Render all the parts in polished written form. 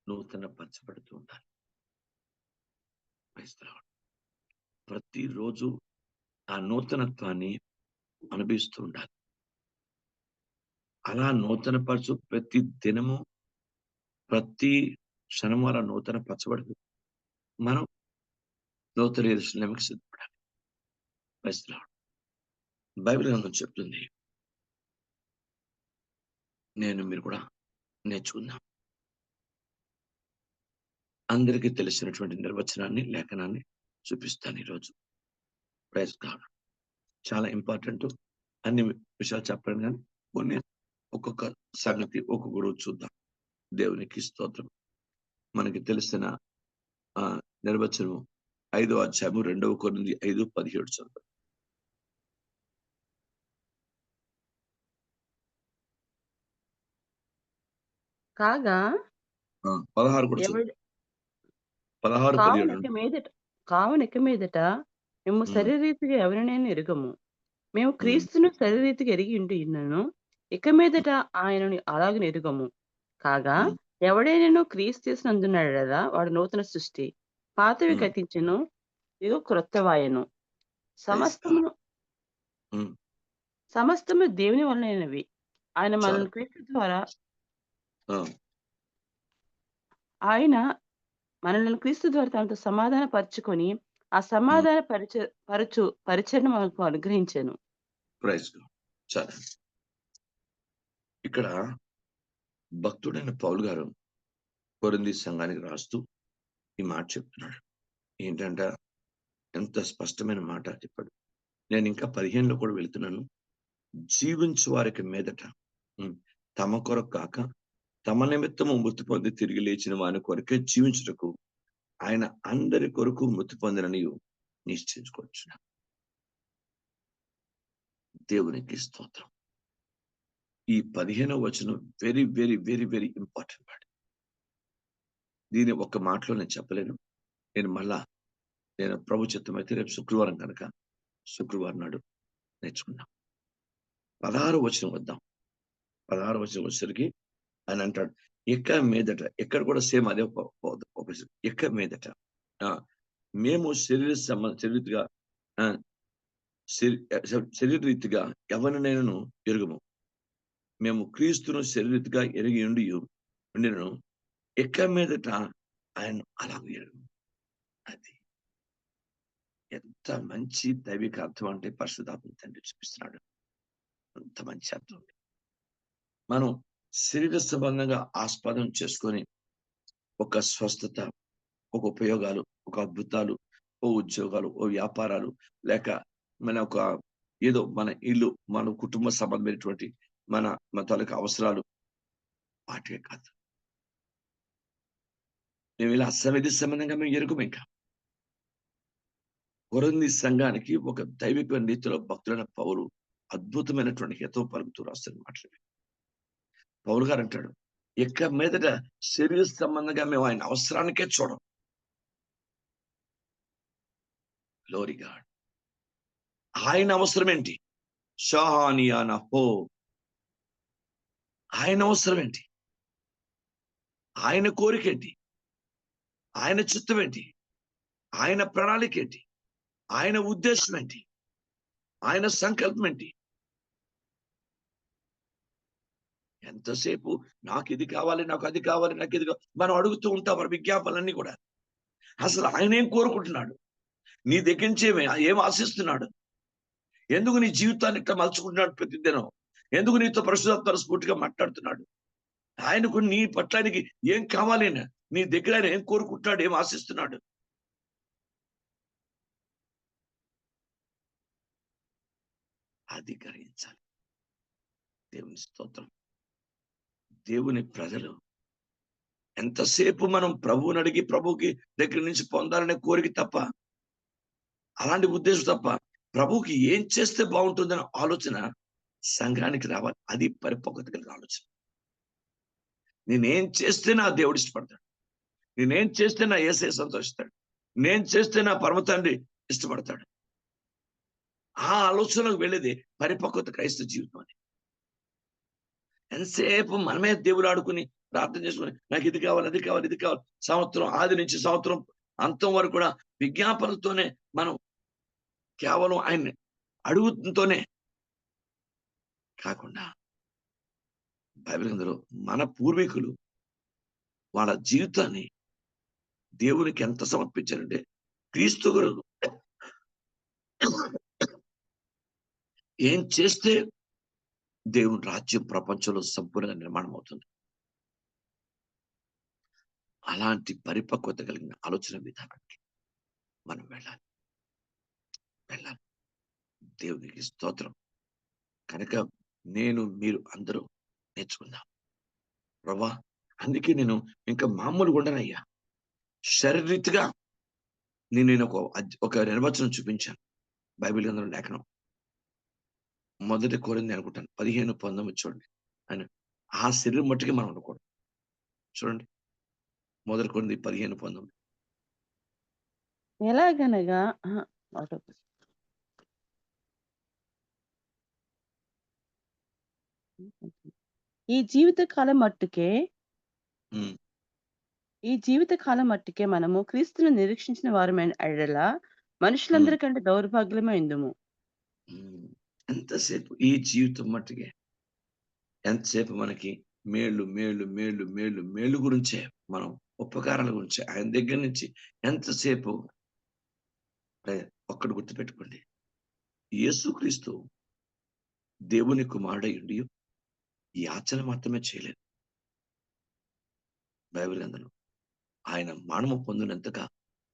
నూతన పరచబడుతూ ఉండాలి. ప్రతిరోజు ఆ నూతనత్వాన్ని అనుభవిస్తూ ఉండాలి. అలా నూతన పరచు ప్రతి దినము, ప్రతి క్షణం అలా నూతన పరచబడుతూ మనం నూతన యెరూషలేముకి సిద్ధపడాలి. బైబిల్ గ్రంథం చెప్తుంది. మీరు కూడా నేర్చుకుందాం. అందరికీ తెలిసినటువంటి నిర్వచనాన్ని, లేఖనాన్ని చూపిస్తాను ఈరోజు. Praise God. చాలా ఇంపార్టెంట్. అన్ని విషయాలు చెప్పలేను కానీ కొన్ని ఒక్కొక్క సంగతి ఒక్కొక్క రోజు చూద్దాం. దేవునికి స్తోత్రం. మనకి తెలిసిన నిర్వచనం 5వ అధ్యాయము 2వ కొరింథీ 5:17 చదువు. కాగా 16 కూడా చదువు. 16-17 కావున ఇక మీదట మేము శరీరీతిగా ఎవరినైనా ఎరుగము. మేము క్రీస్తును శరీరీతిగా ఎరిగి ఉంటున్నాను. ఇక మీదట ఆయనను అలాగ ఎరుగము. కాగా ఎవడైనాను క్రీస్తు చేసినందున్నాడు కదా, వాడు నూతన సృష్టి. పాతవి గతించెను, ఇదిగో క్రొత్తవాయెను. సమస్తము దేవుని వలనైనవి. ఆయన మనల్ని క్రీస్తు ద్వారా తనతో సమాధాన పరుచుకొని ఆ సమాధాన పరిచయను మనకు అనుగ్రహించాను. ఇక్కడ భక్తుడైన పౌలు గారు కొరింథీ సంఘానికి రాస్తూ ఈ మాట చెప్తున్నాడు. ఏంటంటే ఎంత స్పష్టమైన మాట చెప్పాడు. నేను ఇంకా 15లో కూడా వెళ్తున్నాను. జీవించు వారికి మీదట తమ కొరకు కాక తమ నిమిత్తము మృతి పొంది తిరిగి లేచిన వాని కొరకే జీవించుటకు ఆయన అందరి కొరకు మృతి పొందినని నిశ్చయించుకోవచ్చు. దేవునికి స్తోత్రం. ఈ 15వ వచనం very very very very important word. దీని ఒక్క మాటలో నేను చెప్పలేను. నేను ప్రభు చిత్తమైతే రేపు శుక్రవారం కనుక శుక్రవారం నాడు నేర్చుకుందాం. 16వ వచనం వద్దాం. 16వ వచనం వచ్చేసరికి ఆయన అంటాడు, ఇక మీదట, ఎక్కడ కూడా సేమ్ అదే ఇక మీదట మేము శరీరరీతిగా ఎవరినైనాను ఎరుగము. మేము క్రీస్తును శరీరరీతిగా ఎరిగి ఉండినను ఇక మీదట ఆయన అలాగే ఎరుగము. అది ఎంత మంచి దైవిక అర్థం అంటే పరిశుద్ధాత్మ తండ్రి చూపిస్తున్నాడు. అంత మంచి అర్థం. మనం శరీర సంబంధంగా ఆస్పదం చేసుకొని ఒక స్వస్థత, ఒక ఉపయోగాలు, ఒక అద్భుతాలు, ఓ ఉద్యోగాలు, ఓ వ్యాపారాలు, లేక మన ఇల్లు, మన కుటుంబ సంబంధమైనటువంటి మన తాలూకు అవసరాలు వాటికే కాదు. మేము ఇలా సన్నిధి సంబంధంగా మేము ఎరుగము. ఇంకా కొరింథీ సంఘానికి ఒక దైవిక నీతిలో భక్తులైన పౌలు అద్భుతమైనటువంటి హితవు పలుకుతూ రాస్తున్న మాటలు. పౌలు గారు అంటాడు, ఇక మీదట శరీర సంబంధంగా మేము ఆయన అవసరానికే చూడం. Glory God. ఆయన అవసరం ఏంటి? ఆయన అవసరం ఏంటి? ఆయన కోరిక ఏంటి? ఆయన చిత్తం ఏంటి? ఆయన ప్రణాళిక ఏంటి? ఆయన ఉద్దేశం ఏంటి? ఆయన సంకల్పం ఏంటి? ఎంతసేపు నాకు ఇది కావాలి, నాకు అది కావాలి, నాకు ఇది మనం అడుగుతూ ఉంటాం మన విజ్ఞాపనలన్నీ కూడా. అసలు ఆయన ఏం కోరుకుంటున్నాడు? నీ దగ్గర నుంచి ఏం ఆశిస్తున్నాడు? ఎందుకు నీ జీవితాన్ని ఇట్లా మలుచుకుంటున్నాడు ప్రతిదినం? ఎందుకు నీతో పరిశుద్ధాత్మ స్ఫూర్తిగా మాట్లాడుతున్నాడు? ఆయనకు నీ పట్లానికి ఏం కావాలి? నీ దగ్గర ఆయన ఏం కోరుకుంటున్నాడు? ఏం ఆశిస్తున్నాడు? అది గ్రహించాలి. దేవుని స్తోత్రం. దేవుని ప్రజలు ఎంతసేపు మనం ప్రభువుని అడిగి ప్రభువుకి దగ్గర నుంచి పొందాలనే కోరిక తప్ప, అలాంటి ఉద్దేశం తప్ప, ప్రభువుకి ఏం చేస్తే బాగుంటుందనే ఆలోచన సంఘానికి రావాలి. అది పరిపక్వత కలిగిన ఆలోచన. నేనేం చేస్తే నా దేవుడు ఇష్టపడతాడు, నేనేం చేస్తే నా యేసయ్య సంతోషిస్తాడు, నేను చేస్తే నా పరమ తండ్రి ఇష్టపడతాడు. ఆ ఆలోచనకు వెళ్ళేది పరిపక్వత క్రైస్తవ జీవితం అని. ఎంతసేపు మనమే దేవుడు ఆడుకుని ప్రార్థన చేసుకుని నాకు ఇది కావాలి, అది కావాలి, ఇది కావాలి. సంవత్సరం ఆది నుంచి సంవత్సరం అంతం వరకు కూడా విజ్ఞాపనలతోనే మనం కేవలం ఆయన్ని అడుగుతూనే కాకుండా బైబిల్ గ్రంథంలో మన పూర్వీకులు వాళ్ళ జీవితాన్ని దేవునికి ఎంత సమర్పించారంటే క్రీస్తు కొరకు ఏం చేస్తే దేవుని రాజ్యం ప్రపంచంలో సంపూర్ణంగా నిర్మాణం అవుతుంది. అలాంటి పరిపక్వత కలిగిన ఆలోచన విధానానికి మనం వెళ్ళాలి. దేవునికి స్తోత్రం. కనుక మీరు అందరూ నేర్చుకుందాం. ప్రభా, అందుకే నేను ఇంకా మామూలుగా ఉండనయ్యా. శారీరరీతిగా నేను ఒక నిర్వచనం చూపించాను బైబిల్ గ్రంథంలో లేఖనం. మొదటి కోరింది అనుకుంటాను 15:19 చూడండి. ఆయన ఆ శరీరం మట్టుకే మనం ఉండకూడదు. చూడండి, మొదటి కోరింది 15:19. ఎలాగనగా ఈ జీవిత కాలం మట్టుకే మనము క్రీస్తును నిరీక్షించిన వారమైన ఎడల మనుషులందరికంటే దౌర్భాగ్యమైందుము. ఎంతసేపు ఈ జీవితం మట్టుకే ఎంతసేపు మనకి మేళ్ళు మేళ్ళు మేళ్ళు మేళ్ళు మేళ్ళు గురించే, మనం ఉపకారాల గురించి ఆయన దగ్గర నుంచి ఎంతసేపు. ఒక్కడు గుర్తుపెట్టుకోండి, యేసుక్రీస్తు దేవుని కుమారుడై ఉండి యాచన మాత్రమే చేయలేదు. బైబిల్ గ్రంథంలో ఆయన మానవ పొందినంతగా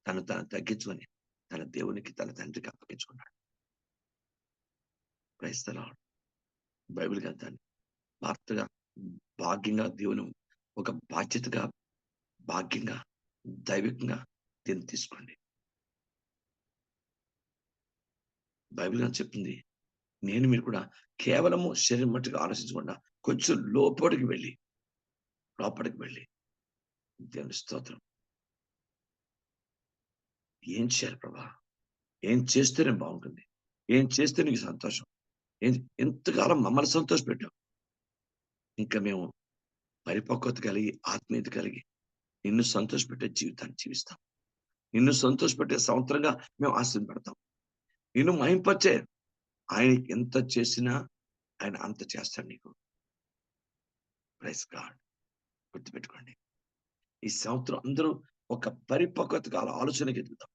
తను తగ్గించుకొని తన దేవునికి, తన తండ్రికి అప్పగించుకున్నాడు. Praise the lord. బైబిల్ గ్రంథాన్ని వార్తగా భాగ్యంగా దేవుని ఒక బాధ్యతగా, భాగ్యంగా, దైవికంగా దీన్ని తీసుకోండి. బైబిల్ గ్రంథం చెప్తుంది, మీరు కూడా కేవలము శరీరం మట్టుగా ఆలోచించకుండా కొంచెం లోపలికి వెళ్ళి దేవుని స్తోత్రం, ఏం చేయాలి ప్రభా, ఏం చేస్తేనే బాగుంటుంది, ఏం చేస్తే నీకు సంతోషం, ఎంతకాలం మమ్మల్ని సంతోషపెట్టావు, ఇంకా మేము పరిపక్వత కలిగి ఆత్మీయత కలిగి నిన్ను సంతోషపెట్టే జీవితాన్ని జీవిస్తాం. నిన్ను సంతోషపెట్టే సంవత్సరంగా మేము ఆశీర్వదింపడతాం. నిన్ను మహింపచ్చే ఆయనకి ఎంత చేసినా ఆయన అంత చేస్తాడు నీకు. Praise God. గుర్తుపెట్టుకోండి, ఈ సంవత్సరం అందరూ ఒక పరిపక్వత కాల ఆలోచనకి ఎదుగుతాం.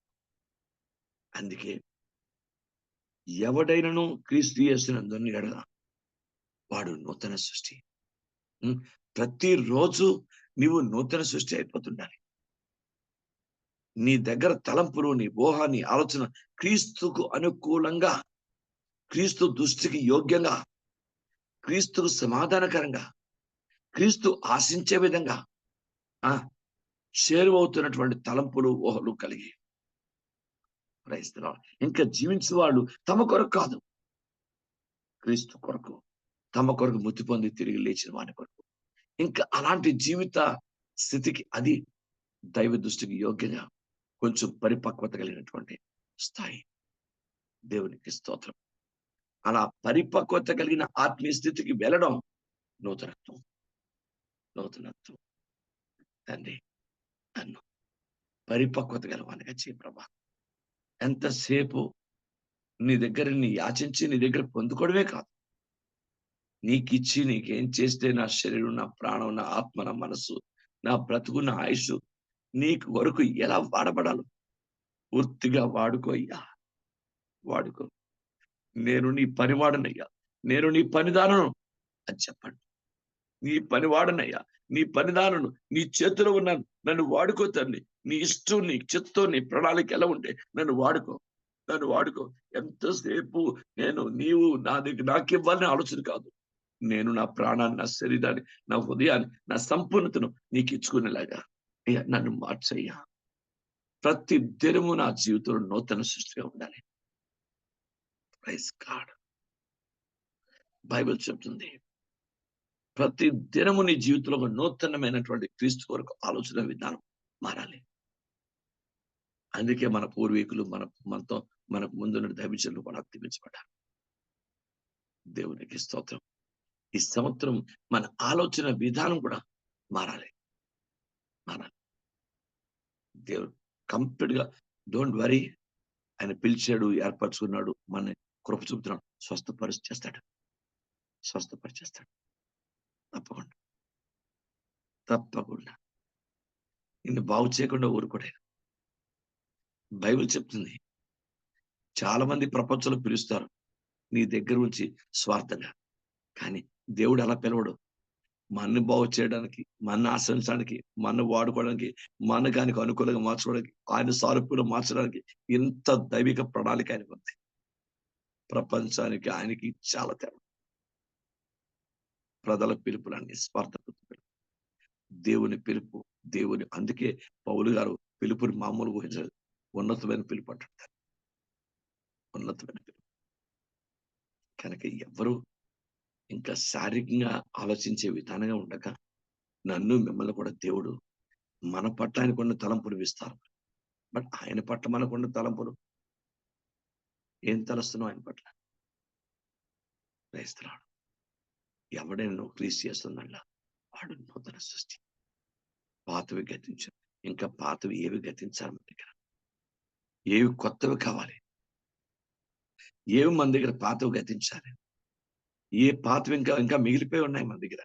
అందుకే ఎవడైనను క్రీస్తు యేసునందు ఎడల వాడు నూతన సృష్టి. ప్రతిరోజు నీవు నూతన సృష్టి అయిపోతుండాలి. నీ దగ్గర తలంపులు, నీ ఊహ, నీ ఆలోచన క్రీస్తుకు అనుకూలంగా, క్రీస్తు దృష్టికి యోగ్యంగా, క్రీస్తుకు సమాధానకరంగా, క్రీస్తు ఆశించే విధంగా చేరువవుతున్నటువంటి తలంపులు, ఊహలు కలిగి ఇంకా జీవించే వాళ్ళు తమ కొరకు కాదు, క్రీస్తు కొరకు, తమ కొరకు మృతి పొంది తిరిగి లేచిన వాని కొరకు, ఇంకా అలాంటి జీవిత స్థితికి, అది దైవ దృష్టికి యోగ్యంగా కొంచెం పరిపక్వత కలిగినటువంటి స్థాయి. దేవునికి స్తోత్రం. అలా పరిపక్వత కలిగిన ఆత్మీయ స్థితికి వెళ్ళడం నూతనత్వం. తండ్రి, నన్ను పరిపక్వత గలవానిగా చేయి ప్రభా. ఎంతసేపు నీ దగ్గర యాచించి నీ దగ్గర పొందుకోవడమే కాదు, నీకిచ్చి నీకేం చేస్తే నా శరీరం, నా ప్రాణం, నా ఆత్మ, నా మనసు, నా బ్రతుకు, నా ఆయుష్ నీకు వరకు ఎలా వాడబడాలో పూర్తిగా వాడుకోయ్యా. నేను నీ పనివాడనయ్యా, నేను నీ పనిదానను అని చెప్పండి. నీ పనివాడనయ్యా, నీ పనిదానను, నీ చేతిలో ఉన్నాను, నన్ను వాడుకో తండ్రి. నీ ఇష్టం, నీ చిత్తం, నీ ప్రణాళిక ఎలా ఉంటే నన్ను వాడుకో. ఎంతసేపు నీవు నా దగ్గర నాకు ఇవ్వాలని ఆలోచన కాదు. నేను నా ప్రాణాన్ని, నా శరీరాన్ని, నా హృదయాన్ని, నా సంపూర్ణతను నీకు ఇచ్చుకునేలాగా అయ్యా నన్ను మార్చయ్యా. ప్రతి దినము నా జీవితంలో నూతన సృష్టిగా ఉండాలి. Praise God. బైబిల్ చెప్తుంది, ప్రతి దినము నీ జీవితంలో ఒక నూతనమైనటువంటి క్రీస్తు కొరకు ఆలోచన విధానం మారాలి. అందుకే మన పూర్వీకులు మనకు ముందున్న దైవజనులు కూడా దీవించబడ్డారు. దేవునికి స్తోత్రం. ఈ సంవత్సరం మన ఆలోచన విధానం కూడా మారాలి. మారాలి. దేవుడు కంప్లీట్ గా డోంట్ వరీ. ఆయన పిలిచాడు, ఏర్పరచుకున్నాడు, మన కృప చూపుతున్నాడు, స్వస్థపరిచేస్తాడు. స్వస్థపరిచేస్తాడు. తప్పకుండా. తప్పకుండా. నిన్ను బాగు చేయకుండా ఊరుకోడే. బైబిల్ చెప్తుంది, చాలా మంది ప్రపంచంలో పిలుస్తారు నీ దగ్గర నుంచి స్వార్థంగా. కానీ దేవుడు అలా పిలవడు. మనని బాగు చేయడానికి, మనని ఆశ్రయించడానికి, మనని వాడుకోవడానికి, మనకు అనుకూలంగా మార్చుకోవడానికి, ఆయన సారూప్యంలో మార్చడానికి ఇంత దైవిక ప్రణాళిక ఆయనకు ఉంది. ప్రపంచానికి ఆయనకి చాలా తేడా. ప్రజల పిలుపులన్నీ స్వార్థపూరిత పిలుపు. దేవుని పిలుపు, దేవుని అందుకే పౌలు గారు పిలుపుని మామూలు ఊహించలేదు. ఉన్నతమైన పిలుపు అంటాడు. ఉన్నతమైన పిలుపు. కనుక ఎవరు ఇంకా శారీరకంగా ఆలోచించే విధానంగా ఉండక, నన్ను మిమ్మల్ని కూడా దేవుడు మన పట్ల ఆయనకున్న తలంపులు విస్తారు. బట్ ఆయన పట్ల మనకున్న తలంపులు ఏం తలస్తున్నావు ఆయన పట్ల? క్రైస్తలాడు ఎవడైనా క్రీస్తు చేస్తుందల్లా వాడు నూతన సృష్టి. పాతవి గతించు. ఇంకా పాతవి ఏవి గతించాలి మన దగ్గర? ఏవి కొత్తవి కావాలి? ఏవి మన దగ్గర పాతవి గతించాలి? ఏ పాతవి ఇంకా ఇంకా మిగిలిపోయి ఉన్నాయి మన దగ్గర?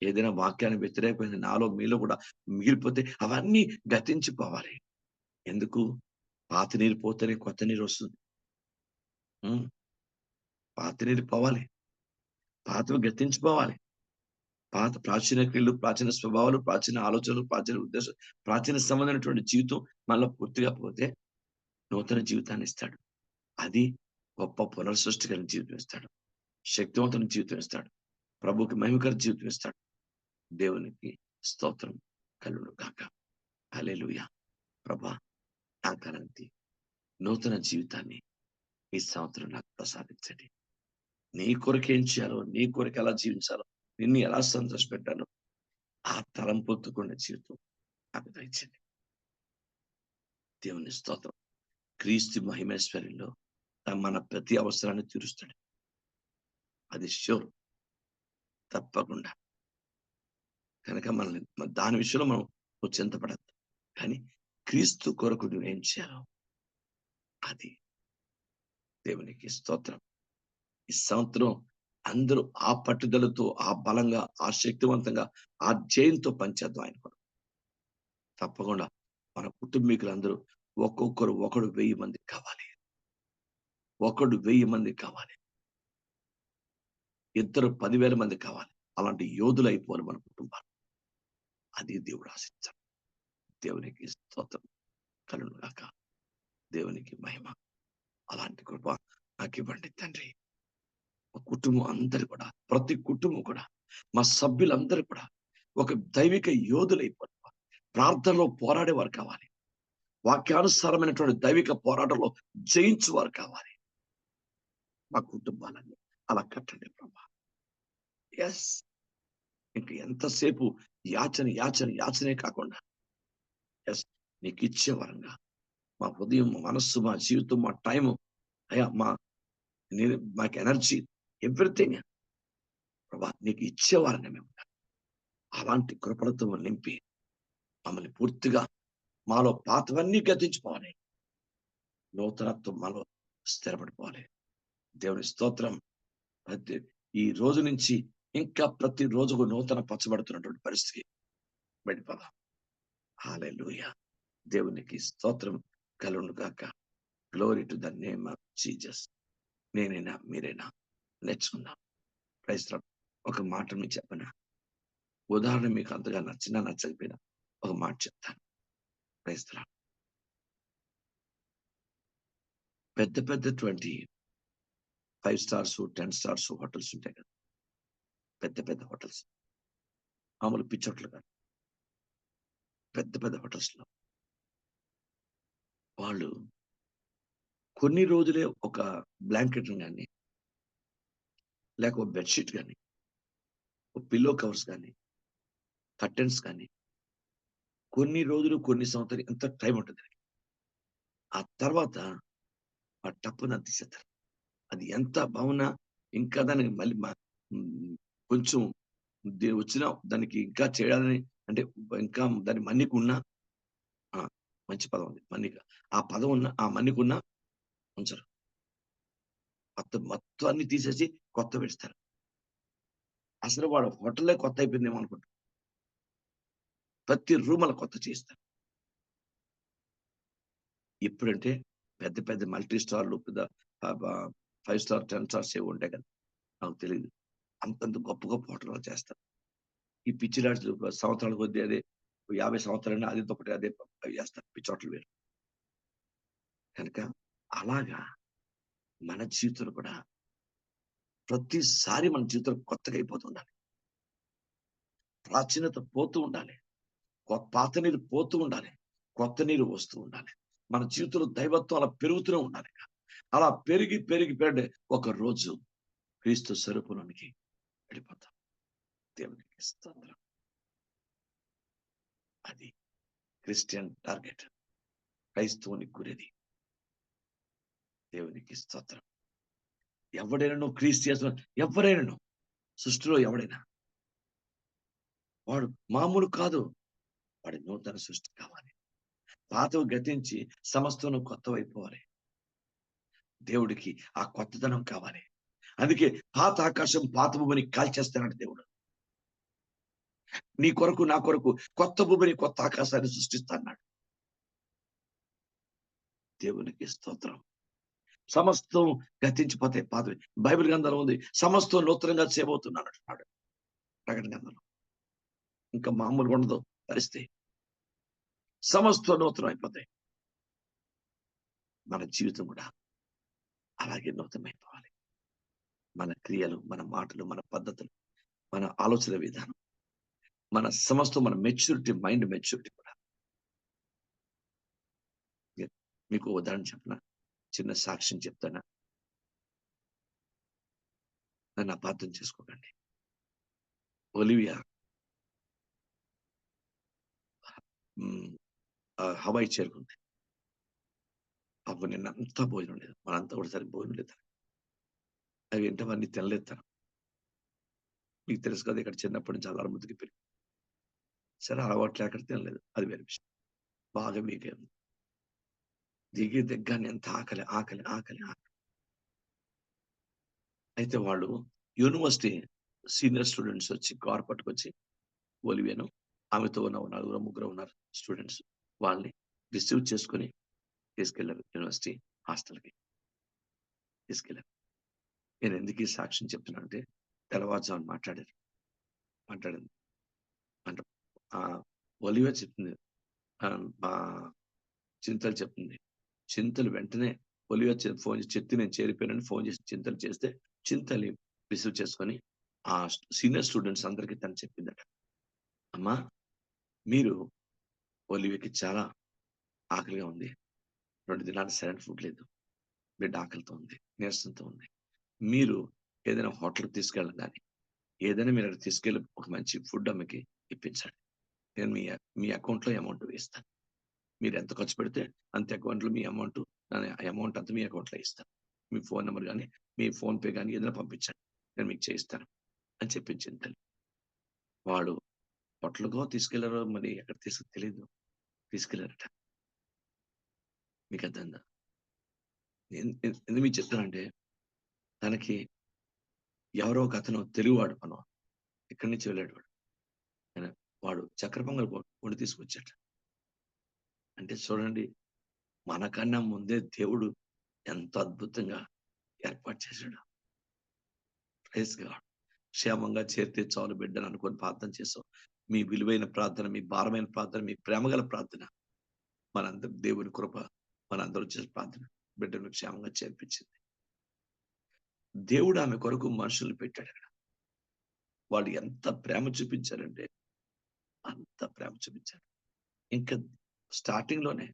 ఏదైనా వాక్యాన్ని వ్యతిరేకమైంది నాలో మీలో కూడా మిగిలిపోతే అవన్నీ గతించిపోవాలి. ఎందుకు? పాత నీరు పోతేనే కొత్త నీరు వస్తుంది. పాత నీరు పోవాలి. పాతవి గతించిపోవాలి. పాత ప్రాచీన క్రియలు, ప్రాచీన స్వభావాలు, ప్రాచీన ఆలోచనలు, ప్రాచీన ఉద్దేశం, ప్రాచీన సంబంధమైనటువంటి జీవితం మనలో పూర్తిగా పోతే నూతన జీవితాన్ని ఇస్తాడు. అది గొప్ప పునర్సృష్టికరణ జీవితం ఇస్తాడు. శక్తివంతమైన జీవితం ఇస్తాడు. ప్రభుకి మహిమకర జీవితం ఇస్తాడు. దేవునికి స్తోత్రం కలుగును గాక. హల్లెలూయా. ప్రభా, నా కరంతి నూతన జీవితాన్ని ఈ సంవత్సరం నాకు ప్రసాదించండి. నీ కొరకు ఏం చేయాలో, నీ కొరకు ఎలా జీవించాలో, నిన్ను ఎలా సంతోషపెట్టాలో ఆ తలంపొత్తుకున్న జీవితం నాకు దయచేయండి. దేవుని స్తోత్రం. క్రీస్తు మహిమేశ్వర్యంలో మన ప్రతి అవసరాన్ని తీరుస్తాడు. అది ష్యూర్. తప్పకుండా. కనుక మనల్ని దాని విషయంలో మనం చింతపడద్దు. కానీ క్రీస్తు కొరకు నువ్వేం చేయాలో అది. దేవునికి స్తోత్రం. ఈ సంవత్సరం అందరూ ఆ పట్టుదలతో, ఆ బలంగా, ఆ శక్తివంతంగా, ఆ జయంతో పనిచేద్దాం ఆయన కొరకు. తప్పకుండా మన కుటుంబీకులందరూ ఒక్కొక్కరు ఒకడు 1000 మంది కావాలి. ఒకడు 1000 మంది కావాలి. ఇద్దరు 10,000 మంది కావాలి. అలాంటి యోధులు అయిపోవాలి మన కుటుంబాలు. అది దేవుడు ఆశించాడు. దేవునికి స్తోత్రం కలుగును గాక. దేవునికి మహిమ. అలాంటి కృప నాకు ఇవ్వండి తండ్రి. మా కుటుంబం అందరు కూడా, ప్రతి కుటుంబం కూడా, మా సభ్యులందరూ కూడా ఒక దైవిక యోధులైపోవాలి. ప్రార్థనలో పోరాడేవారు కావాలి. వాక్యానుసారమైనటువంటి దైవిక పోరాటంలో జయించువారు కావాలి. మా కుటుంబాలన్నీ అలా కట్టండి ప్రభా. ఎస్. ఇంక ఎంతసేపు యాచన యాచన యాచనే కాకుండా ఎస్ నీకు ఇచ్చే వరంగా మా హృదయం, మా మనస్సు, మా జీవితం, మా టైము, అయ్యా మాకు ఎనర్జీ, ఎవ్రీథింగ్ ప్రభా నీకు ఇచ్చేవారంగా మేము అలాంటి కృపలతో నింపి మమ్మల్ని పూర్తిగా మాలో పాతవన్నీ గతించుకోవాలి. నూతనత్వం మాలో స్థిరపడిపోవాలి. దేవుని స్తోత్రం. ప్రతి ఈ రోజు నుంచి ఇంకా ప్రతి రోజుకు నూతన పచ్చబడుతున్నటువంటి పరిస్థితి బయటపదాం. హల్లెలూయా. దేవునికి స్తోత్రం కలుగును గాక. Glory to the name of Jesus. నేనైనా మీరైనా నేర్చుకుందాం. Praise Lord. ఒక మాట మీకు చెప్పనా? ఉదాహరణ మీకు అంతగా నచ్చినా నచ్చకపోయినా ఒక మాట చెప్తాను. Praise Lord. పెద్ద పెద్దటువంటి 5 స్టార్స్, 10 స్టార్స్ హోటల్స్ ఉంటాయి కదా. పెద్ద పెద్ద హోటల్స్. మామూలు పిచ్చోట్లు కాదు. పెద్ద పెద్ద హోటల్స్ లో వాళ్ళు కొన్ని రోజులే ఒక బ్లాంకెట్ కానీ, లేక ఒక బెడ్షీట్ కానీ, ఒక పిల్లో కవర్స్ కానీ, కర్టెన్స్ కానీ, కొన్ని రోజులు, కొన్ని సంవత్సరాలు ఎంత టైం ఉంటుంది. ఆ తర్వాత ఆ టప్పున తీసేస్తారు. అది ఎంత బాగున్నా ఇంకా దానికి మళ్ళీ కొంచెం వచ్చిన దానికి ఇంకా చేయాలని, అంటే ఇంకా దాని మన్నికున్నా, మంచి పదం ఉంది మన్నిక. ఆ పదం ఉన్న, ఆ మన్నికున్నా ఉంచరు. మొత్తం అన్ని తీసేసి కొత్త పెడతారు. అసలు వాడు హోటలే కొత్త అయిపోయిందేమో అనుకుంటా. ప్రతి రూమ్ అలా కొత్త చేస్తారు. ఎప్పుడంటే పెద్ద పెద్ద మల్టీ స్టార్లు, పెద్ద 5 స్టార్, 10 స్టార్స్ ఏవో ఉంటాయి కదా! నాకు తెలీదు. అంతంత గొప్ప గొప్ప హోటల్‌లో చేస్తారు. ఈ పిచ్చి లాడ్జ్‌లు సంవత్సరాల కొద్దీ అదే 50 సంవత్సరాలైనా అదే దుప్పటి అదే చేస్తారు. పిచ్చి హోటల్ వేరు. కనుక అలాగా మన జీవితంలో కూడా ప్రతిసారి మన జీవితం కొత్తగా అయిపోతూ ఉండాలి. ప్రాచీనత పోతూ ఉండాలి. పాత నీరు పోతూ ఉండాలి. కొత్త నీరు వస్తూ ఉండాలి. మన జీవితంలో దైవత్వం అలా పెరుగుతూనే ఉండాలి. అలా పెరిగి పెరిగి పెరిగి ఒక రోజు క్రీస్తు స్వరూపంలోనికి వెళ్ళిపోతాం. దేవునికి స్తోత్రం. అది క్రిస్టియన్ టార్గెట్. క్రైస్తవుని గురిది. దేవునికి స్తోత్రం. ఎవడైనాను క్రీస్తు ఎవరైనాను సృష్టిలో ఎవడైనా వాడు మామూలు కాదు. వాడి నూతన సృష్టి కావాలి. పాతవి గతించి సమస్తం కొత్తవైపోవాలి. దేవుడికి ఆ కొత్తదనం కావాలి. అందుకే పాత ఆకాశం పాత భూమిని కాల్చేస్తాడు దేవుడు. నీ కొరకు నా కొరకు కొత్త భూమిని కొత్త ఆకాశాన్ని సృష్టిస్తాడు. దేవునికి స్తోత్రం. సమస్తం గతించిపోతాయి పాతవి. బైబిల్ గ్రంథంలో ఉంది సమస్తం నూతనంగా చేయబోతున్నాడు అంటున్నాడు. ప్రకటన గ్రంథంలో ఇంకా మామూలుగా ఉండదు పరిస్థితి. సమస్తం నూతనం అయిపోతాయి. మన జీవితం కూడా అలాగే నూతనమైపోవాలి. మన క్రియలు, మన మాటలు, మన పద్ధతులు, మన ఆలోచన విధానం, మన సమస్తం, మన మెచ్యూరిటీ, మైండ్ మెచ్యూరిటీ కూడా. మీకు ఉదాహరణ చెప్పనా? చిన్న సాక్ష్యం చెప్తానా? నన్ను అపార్థం చేసుకోకండి. ఒలివియా హవాయి చేరుకుంది. అప్పుడు నిన్నంతా భోజనం లేదు. మనంతా కూడా సరే భోజనం లేదు. అవి ఏంటవన్నీ తినలేదు తను. మీకు తెలుసు కదా, ఇక్కడ చిన్నప్పటి నుంచి అలా ముద్దుకి పెరిగి సరే అలవాట్లు అక్కడ తినలేదు. అది వేరే విషయం. బాగా వీక్ అయింది. దిగి దిగ్గానే ఎంత ఆకలి ఆకలి ఆకలి ఆకలి. అయితే వాళ్ళు యూనివర్సిటీ సీనియర్ స్టూడెంట్స్ వచ్చి కార్ పట్టుకొచ్చి ఒలివియాను, ఆమెతో ఉన్న 4 ముగ్గురు ఉన్నారు స్టూడెంట్స్, వాళ్ళని రిసీవ్ చేసుకొని తీసుకెళ్లారు యూనివర్సిటీ హాస్టల్కి తీసుకెళ్లారు. నేను ఎందుకు ఈ సాక్ష్యం చెప్తున్నానంటే తెల్లవారుజామున మాట్లాడింది అంటే ఒలివియా చెప్తుంది, మా చింతలు చెప్తుంది. చింతలు వెంటనే ఒలివియా ఫోన్ చేసి చెప్తే నేను చేరిపోయానని ఫోన్ చేసి చింతలు చేస్తే చింతల్ని రిసీవ్ చేసుకొని ఆ సీనియర్ స్టూడెంట్స్ అందరికీ తను చెప్పిందట, అమ్మా మీరు ఒలివియాకి చాలా ఆకలిగా ఉంది. 2 దినాలు సరైన ఫుడ్ లేదు. బిడ్డ ఆకలితో ఉంది, నీరసంతో ఉంది. మీరు ఏదైనా హోటల్‌కి తీసుకెళ్ళండి గాని, ఏదైనా మీరు అక్కడ తీసుకెళ్ళి ఒక మంచి ఫుడ్ ఆమెకి ఇప్పించండి. నేను మీ అకౌంట్‌లో అమౌంట్ వేస్తాను. మీరు ఎంత ఖర్చు పెడితే అంత అకౌంట్‌లో మీ అమౌంట్ అంతా మీ అకౌంట్‌లో ఇస్తాను. మీ ఫోన్ నంబర్ గాని, మీ ఫోన్ పే గాని ఏదైనా పంపించండి. నేను మీకు చేయిస్తాను అని చెప్పించింది తల్లి. వాడు హోటల్‌కో తీసుకెళ్లారో మరి ఎక్కడ తెలీదు. తీసుకెళ్లారట. మీకు అర్థమైందా? ఎందుకు మీకు చెప్తానంటే తనకి ఎవరో ఒక అతను తెలుగువాడు ఇక్కడి నుంచి వెళ్ళాడు వాడు. వాడు చక్కెర పొంగల్ వండి తీసుకొచ్చాట. అంటే చూడండి, మనకన్నా ముందే దేవుడు ఎంత అద్భుతంగా ఏర్పాటు చేశాడు. Praise God. క్షేమంగా చేరితే చాలు బిడ్డను అనుకొని ప్రార్థన చేసాం. మీ విలువైన ప్రార్థన, మీ భారమైన ప్రార్థన, మీ ప్రేమగల ప్రార్థన, మనందరం దేవుని కృప, మనందరం చేసిన ప్రార్థన బిడ్డను క్షేమంగా చేర్పించింది. దేవుడు ఆమె కొరకు మనుషులు పెట్టాడు అక్కడ. వాళ్ళు ఎంత ప్రేమ చూపించారంటే అంత ప్రేమ చూపించారు. ఇంకా స్టార్టింగ్ లోనే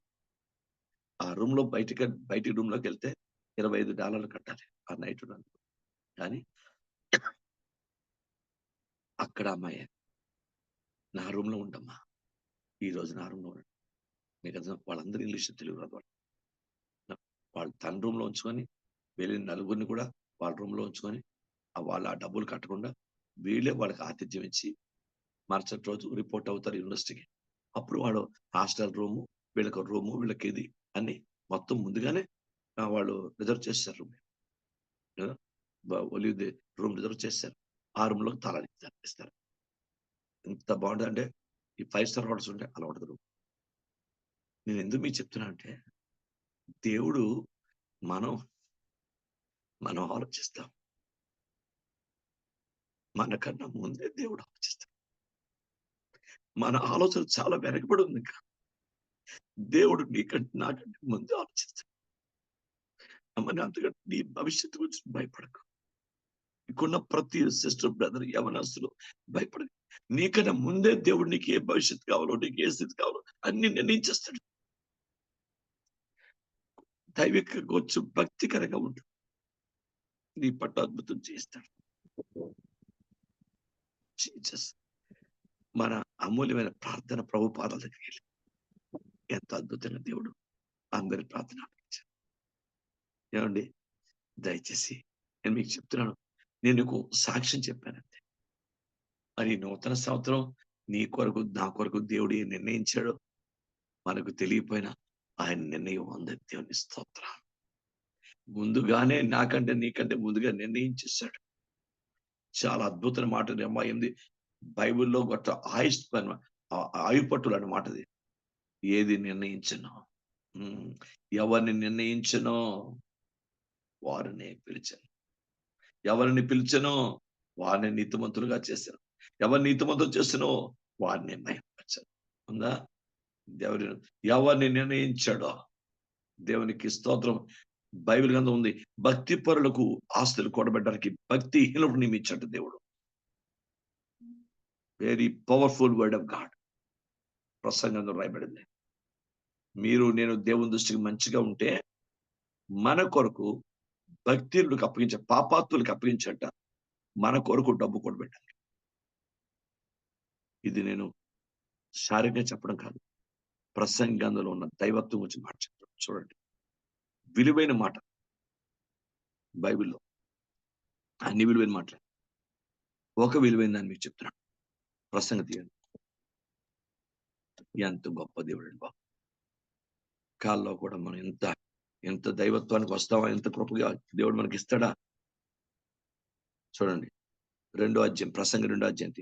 ఆ రూమ్ లో బయటికి రూమ్ లోకి వెళ్తే $25 కట్టాలి ఆ నైట్. కానీ అక్కడ అమ్మాయి నా రూమ్ లో ఉండమ్మా, ఈ రోజు నా రూమ్ లో ఉండండి. మీకు వాళ్ళందరూ ఇంగ్లీష్ తెలుగు రాదు. వాళ్ళు తన రూమ్ లో ఉంచుకొని వెళ్ళిన నలుగురిని కూడా వాళ్ళ రూమ్ లో ఉంచుకొని వాళ్ళు ఆ డబ్బులు కట్టకుండా వీళ్ళే వాళ్ళకి ఆతిథ్యం ఇచ్చి మరుసటి రోజు రిపోర్ట్ అవుతారు యూనివర్సిటీకి. అప్పుడు వాడు హాస్టల్ రూము, వీళ్ళకి రూము, వీళ్ళకి ఇది అన్ని మొత్తం ముందుగానే వాళ్ళు రిజర్వ్ చేస్తారు రూమ్. ఒలివ్ రూమ్ రిజర్వ్ చేశారు. ఆ రూమ్ లోకి తాళాలు ఇస్తారు. ఎంత బాగుంటుందంటే ఈ 5 స్టార్ హోటల్స్ ఉంటే అలా ఉంటుంది రూమ్. నేను ఎందుకు మీకు చెప్తున్నా అంటే దేవుడు మనం మనం ఆలోచిస్తాం. మనకన్నా ముందే దేవుడు ఆలోచిస్తాడు. మన ఆలోచన చాలా వెనకబడి ఉంది ఇంకా. దేవుడు నీకంటే నాకంటే ముందే ఆలోచిస్తాడు. అమ్మని అంతకంటే నీ భవిష్యత్తు గురించి భయపడకు. నీకున్న ప్రతి సిస్టర్ బ్రదర్ యవనస్తులు భయపడకు. నీకన్నా ముందే దేవుడు నీకు ఏ భవిష్యత్తు కావాలో, నీకు ఏ స్థితి కావాలో అన్ని నిర్ణయించేస్తాడు. దైవికంగా కొంచెం భక్తికరంగా ఉండు. నీ పట్ల అద్భుతం చేస్తాడు. జీసస్ మన అమూల్యమైన ప్రార్థన ప్రభు పాదాల దగ్గరికి వెళ్ళి ఎంత అద్భుతంగా దేవుడు అందరి ప్రార్థన ఆలకించాడు. ఏమండి దయచేసి నేను మీకు చెప్తున్నాను, నేను నీకు సాక్ష్యం చెప్పానంతే. మరి నూతన సంవత్సరం నీ కొరకు నా కొరకు దేవుడు ఏం నిర్ణయించాడో మనకు తెలియపోయినా ఆయన నిర్ణయం ఉంది. దేవుని స్తోత్రం. ముందుగానే నాకంటే నీకంటే ముందుగా నిర్ణయించేశాడు. చాలా అద్భుతమైన మాట అమ్మా ఏంది బైబిల్లో గొప్ప ఆయుపట్టులు అన్నమాటది. ఏది నిర్ణయించనో ఎవరిని నిర్ణయించనో వారిని పిలిచాను. ఎవరిని పిలిచనో వారిని నీతిమంతులుగా చేశాను. ఎవరిని నీతిమంతులు చేసినో వారిని మహిమపరిచాను. ఉందా? ఎవరిని నిర్ణయించాడో దేవునికి స్తోత్రం. బైబిల్ గ్రంథం ఉంది, భక్తి పరులకు ఆస్తులు కూడబెట్టడానికి భక్తిహీనుడు నియమించాడు దేవుడు. Very powerful word of God. ప్రసంగంలో రాయబడింది. మీరు నేను దేవుని దృష్టికి మంచిగా ఉంటే మన కొరకు భక్తిహీనులకు అప్పగించే పాపాత్తులకు అప్పగించట మన కొరకు డబ్బు కూడబెట్టాలి. ఇది నేను శారీరకంగా చెప్పడం కాదు, ప్రసంగంలో ఉన్న దైవత్వం గురించి మాట చెప్తాను. చూడండి, విలువైన మాట బైబిల్లో అన్ని విలువైన మాటలే. ఒక విలువైన దాన్ని మీకు చెప్తున్నాను. ప్రసంగ తీయండి. ఎంత గొప్ప దేవుడు బాబు. కాల్లో కూడా మనం ఎంత దైవత్వానికి వస్తామా, ఎంత కృపగా దేవుడు మనకి ఇస్తాడా. చూడండి, 2వ అధ్యాయం, ప్రసంగ 2వ అధ్యాయం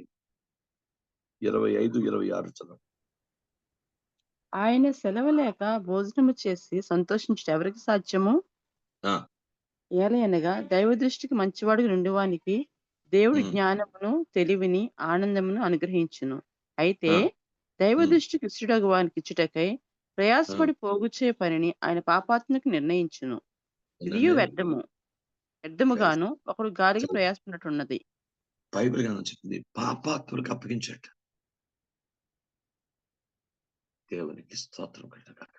25, 26 చదవండి. ఆయన సెలవు లేక భోజనము చేసి సంతోషించడం ఎవరికి సాధ్యము? ఏలయనగా దైవ దృష్టికి మంచివాడుగా నుండివానికి దేవుడు జ్ఞానమును, తెలివిని, ఆనందమును అనుగ్రహించును. అయితే దైవ దృష్టికి ఇష్టడగు వానికి ఇచ్చుటకై ప్రయాసపడి పోగుచే పనిని ఆయన పాపాత్మకు నిర్ణయించును. ఇది వ్యర్థముగాను ఒకడు గాలికి ప్రయాసపడినట్టున్నది. బైబిల్ గ్రంథం చెప్తుంది పాపాత్ములకు అప్పగించట. దేవునికి స్తోత్రం కలుగుగాక.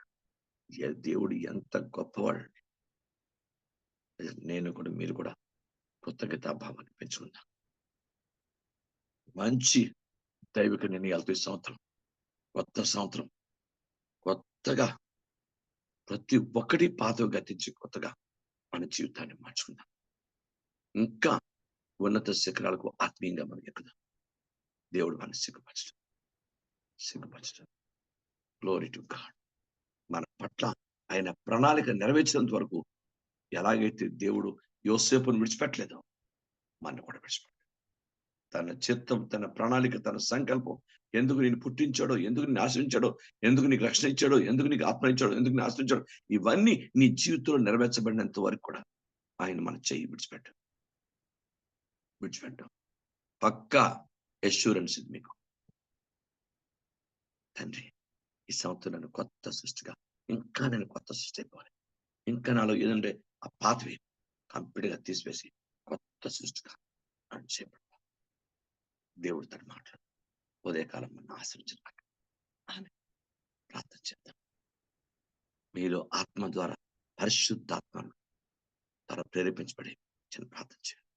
దేవుడు ఎంత గొప్పవాడు. నేను కూడా మీరు కూడా కృతజ్ఞతాభావాన్ని పెంచుకుందాం. మంచి దైవిక నిర్ణయాలతో ఈ సంవత్సరం, కొత్త సంవత్సరం, కొత్తగా ప్రతి ఒక్కటి పాతవి గతించి కొత్తగా మన జీవితాన్ని మార్చుకుందాం. ఇంకా ఉన్నత శిఖరాలకు ఆత్మీయంగా మనం ఎక్కుదాం. దేవుడు మన సిగ్గుపరచడం. Glory to God. మన పట్ల ఆయన ప్రణాళిక నెరవేర్చినంత వరకు ఎలాగైతే దేవుడు యోసేపును విడిచిపెట్టలేదో మన కూడా విడిచిపెట్టాడు. తన చిత్తం, తన ప్రణాళిక, తన సంకల్పం, ఎందుకు నేను పుట్టించాడో, ఎందుకు నేను ఆశ్రయించాడో, ఎందుకు నీకు రక్షణ ఇచ్చాడో, ఎందుకు నీకు ఆత్మ ఇచ్చాడో, ఎందుకు నేను ఆశ్రయించాడో, ఇవన్నీ నీ జీవితంలో నెరవేర్చబడినంత వరకు కూడా ఆయన మన చెయ్యి విడిచిపెట్టాం. పక్కా అష్యూరెన్స్ ఇది మీకు. తండ్రి, ఈ సంవత్సరం నన్ను కొత్త సృష్టిగా, ఇంకా నేను కొత్త సృష్టి అయిపోవాలి. ఇంకా నాలో ఏదంటే ఆ పాత్వే కంప్లీట్ గా తీసివేసి కొత్త సృష్టిగా నన్ను చేపట్టాలి. దేవుడు తన మాటలు ఉదయకాలం మన ఆశ్రయించడానికి ప్రార్థన చేద్దాం. మీలో ఆత్మ ద్వారా పరిశుద్ధాత్మను ద్వారా ప్రేరేపించబడి చిన్న ప్రార్థన చేయండి.